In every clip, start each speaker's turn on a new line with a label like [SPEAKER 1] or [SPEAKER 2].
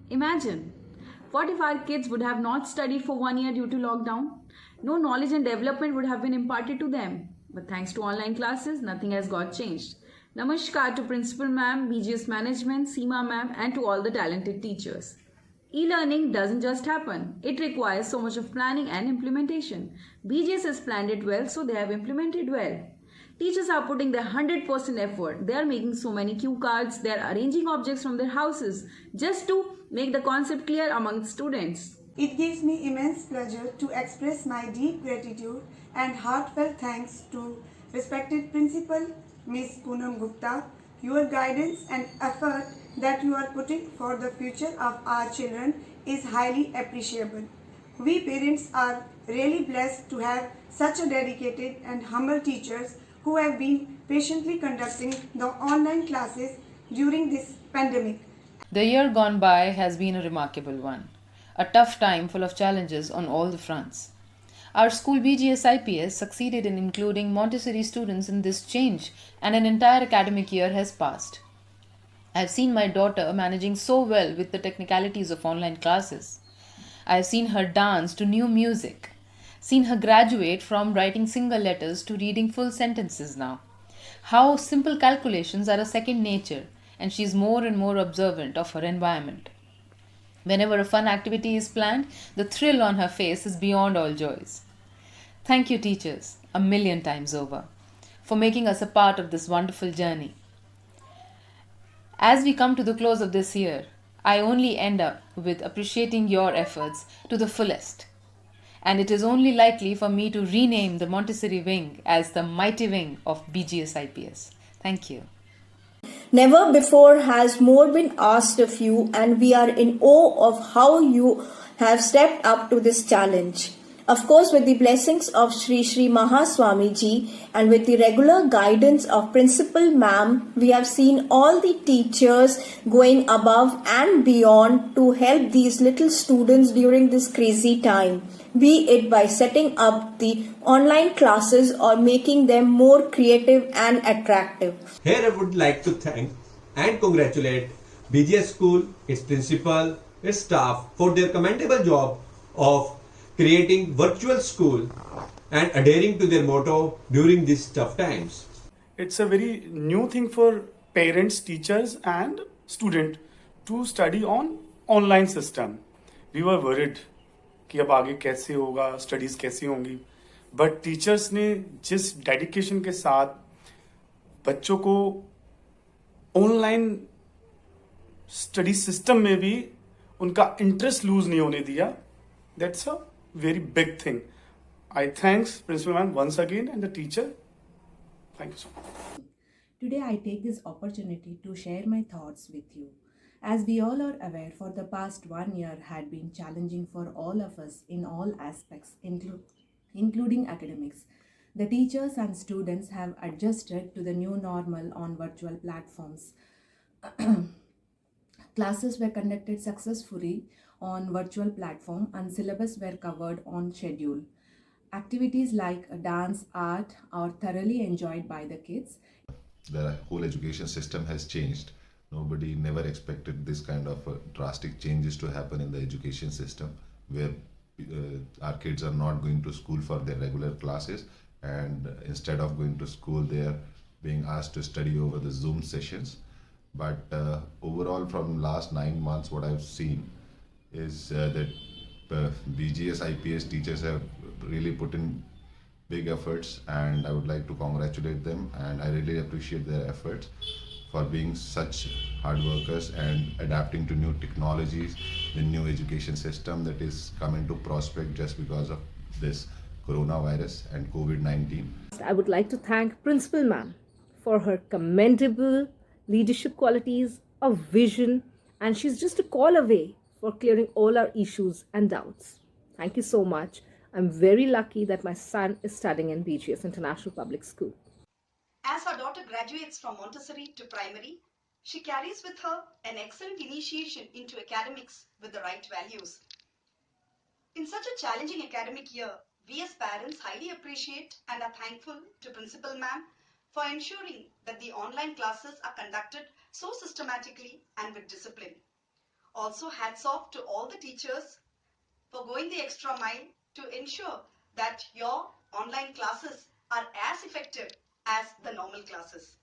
[SPEAKER 1] Imagine, what if our kids would have not studied for 1 year due to lockdown? No knowledge and development would have been imparted to them. But thanks to online classes, nothing has got changed. Namaskar to Principal Ma'am, BGS Management, Seema Ma'am, and to all the talented teachers. E-learning doesn't just happen. It requires so much of planning and implementation. BGS has planned it well, so they have implemented well. Teachers are putting their 100% effort. They are making so many cue cards. They are arranging objects from their houses just to make the concept clear among students.
[SPEAKER 2] It gives me immense pleasure to express my deep gratitude and heartfelt thanks to respected Principal Ms. Poonam Gupta. Your guidance and effort that you are putting for the future of our children is highly appreciable. We parents are really blessed to have such a dedicated and humble teachers who have been patiently conducting the online classes during this pandemic.
[SPEAKER 3] The year gone by has been a remarkable one, a tough time full of challenges on all the fronts. Our school BGS IPS succeeded in including Montessori students in this change, and an entire academic year has passed. I've seen my daughter managing so well with the technicalities of online classes. I've seen her dance to new music, seen her graduate from writing single letters to reading full sentences now. How simple calculations are a second nature, and she's more and more observant of her environment. Whenever a fun activity is planned, the thrill on her face is beyond all joys. Thank you, teachers, a million times over, for making us a part of this wonderful journey. As we come to the close of this year, I only end up with appreciating your efforts to the fullest. And it is only likely for me to rename the Montessori wing as the mighty wing of BGS IPS. Thank you.
[SPEAKER 4] Never before has more been asked of you, and we are in awe of how you have stepped up to this challenge. Of course, with the blessings of Sri Sri Mahaswami Ji and with the regular guidance of Principal Ma'am, we have seen all the teachers going above and beyond to help these little students during this crazy time, be it by setting up the online classes or making them more creative and attractive.
[SPEAKER 5] Here I would like to thank and congratulate BGS School, its principal, its staff for their commendable job of creating virtual school and adhering to their motto during these tough times.
[SPEAKER 6] It's a very new thing for parents, teachers and student to study on online system. We were worried कि अब आगे कैसे होगा, studies कैसी होंगी, but teachers ने जिस dedication के साथ बच्चों को ऑनलाइन स्टडी सिस्टम में भी उनका इंटरेस्ट लूज नहीं होने दिया, that's a very big thing. I thanks Principal Ma'am once again and the teacher. Thank you so much.
[SPEAKER 7] Today I take this opportunity to share my thoughts with you. As we all are aware, for the past 1 year had been challenging for all of us in all aspects, including academics. The teachers and students have adjusted to the new normal on virtual platforms. Classes were conducted successfully on virtual platform and syllabus were covered on schedule. Activities like dance, art are thoroughly enjoyed by the kids.
[SPEAKER 8] The whole education system has changed. Nobody never expected this kind of drastic changes to happen in the education system, where our kids are not going to school for their regular classes, and instead of going to school they are being asked to study over the Zoom sessions. But overall, from last 9 months, what I've seen is that BGS IPS teachers have really put in big efforts, and I would like to congratulate them, and I really appreciate their efforts for being such hard workers and adapting to new technologies, the new education system that is coming to prospect just because of this coronavirus and COVID-19.
[SPEAKER 9] I would like to thank Principal Ma'am for her commendable leadership qualities, a vision, and she's just a call away for clearing all our issues and doubts. Thank you so much. I'm very lucky that my son is studying in BGS International Public School.
[SPEAKER 10] As our daughter graduates from Montessori to primary, she carries with her an excellent initiation into academics with the right values. In such a challenging academic year, we as parents highly appreciate and are thankful to Principal Ma'am for ensuring that the online classes are conducted so systematically and with discipline. Also, hats off to all the teachers for going the extra mile to ensure that your online classes are as effective as the normal classes.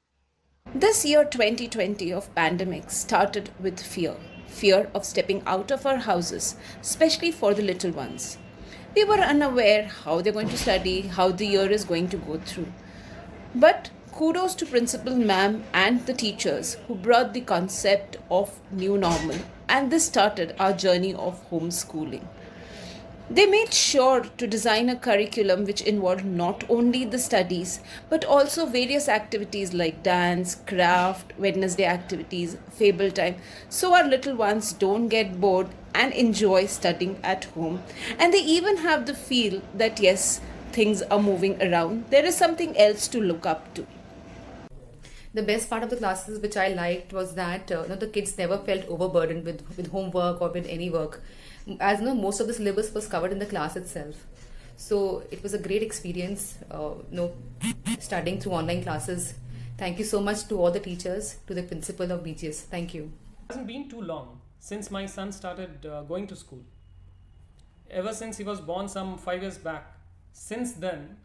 [SPEAKER 11] This year 2020 of pandemic started with fear of stepping out of our houses, especially for the little ones. We were unaware how they're going to study, how the year is going to go through. But kudos to Principal Ma'am and the teachers who brought the concept of new normal, and this started our journey of homeschooling. They made sure to design a curriculum which involved not only the studies but also various activities like dance, craft, Wednesday activities, fable time, so our little ones don't get bored and enjoy studying at home. And they even have the feel that yes, things are moving around. There is something else to look up to.
[SPEAKER 3] The best part of the classes which I liked was that the kids never felt overburdened with homework or with any work. As most of the syllabus was covered in the class itself. So it was a great experience, studying through online classes. Thank you so much to all the teachers, to the principal of BGS. Thank you.
[SPEAKER 12] It hasn't been too long since my son started going to school. Ever since he was born some 5 years back, since then,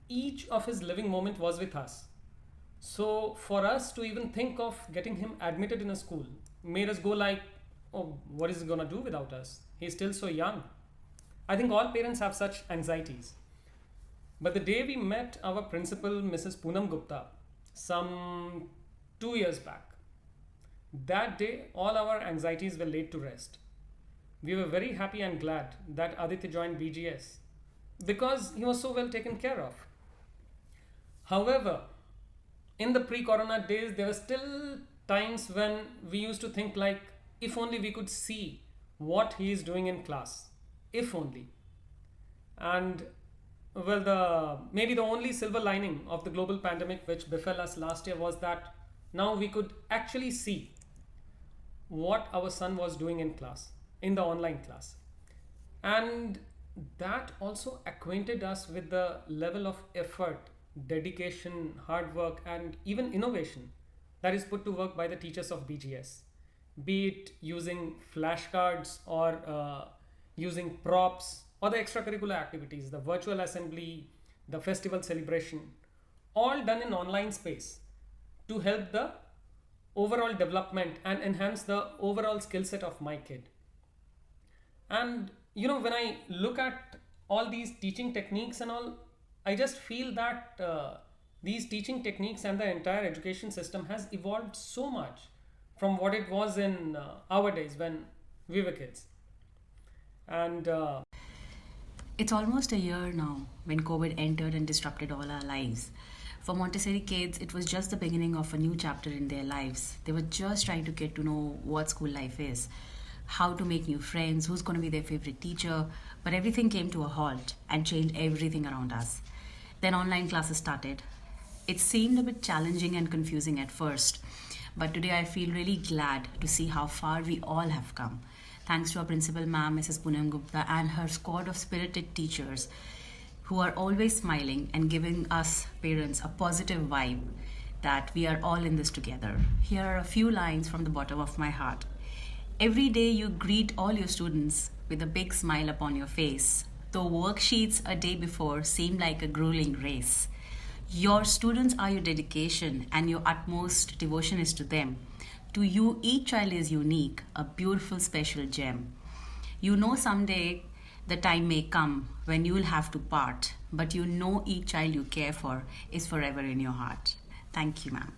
[SPEAKER 12] each of his living moment was with us. So for us to even think of getting him admitted in a school made us go like, oh, what is he going to do without us? He's still so young. I think all parents have such anxieties. But the day we met our principal, Mrs. Poonam Gupta, some 2 years back, that day all our anxieties were laid to rest. We were very happy and glad that Aditya joined BGS because he was so well taken care of. However, in the pre-corona days, there were still times when we used to think like, if only we could see what he is doing in class, if only. And well, maybe the only silver lining of the global pandemic which befell us last year was that now we could actually see what our son was doing in class, in the online class. And that also acquainted us with the level of effort, dedication, hard work, and even innovation that is put to work by the teachers of BGS. Be it using flashcards or using props or the extracurricular activities, the virtual assembly, the festival celebration, all done in online space to help the overall development and enhance the overall skill set of my kid. And when I look at all these teaching techniques and all, I just feel that these teaching techniques and the entire education system has evolved so much from what it was in our days when we were kids. And
[SPEAKER 13] it's almost a year now when COVID entered and disrupted all our lives. For Montessori kids, it was just the beginning of a new chapter in their lives. They were just trying to get to know what school life is, how to make new friends, who's going to be their favorite teacher. But everything came to a halt and changed everything around us. Then online classes started. It seemed a bit challenging and confusing at first. But today I feel really glad to see how far we all have come. Thanks to our principal ma'am, Mrs. Poonam Gupta, and her squad of spirited teachers who are always smiling and giving us parents a positive vibe that we are all in this together. Here are a few lines from the bottom of my heart. Every day you greet all your students with a big smile upon your face, though worksheets a day before seemed like a grueling race. Your students are your dedication and your utmost devotion is to them. To you, each child is unique, a beautiful, special gem. You know someday the time may come when you will have to part, but you know each child you care for is forever in your heart. Thank you, ma'am.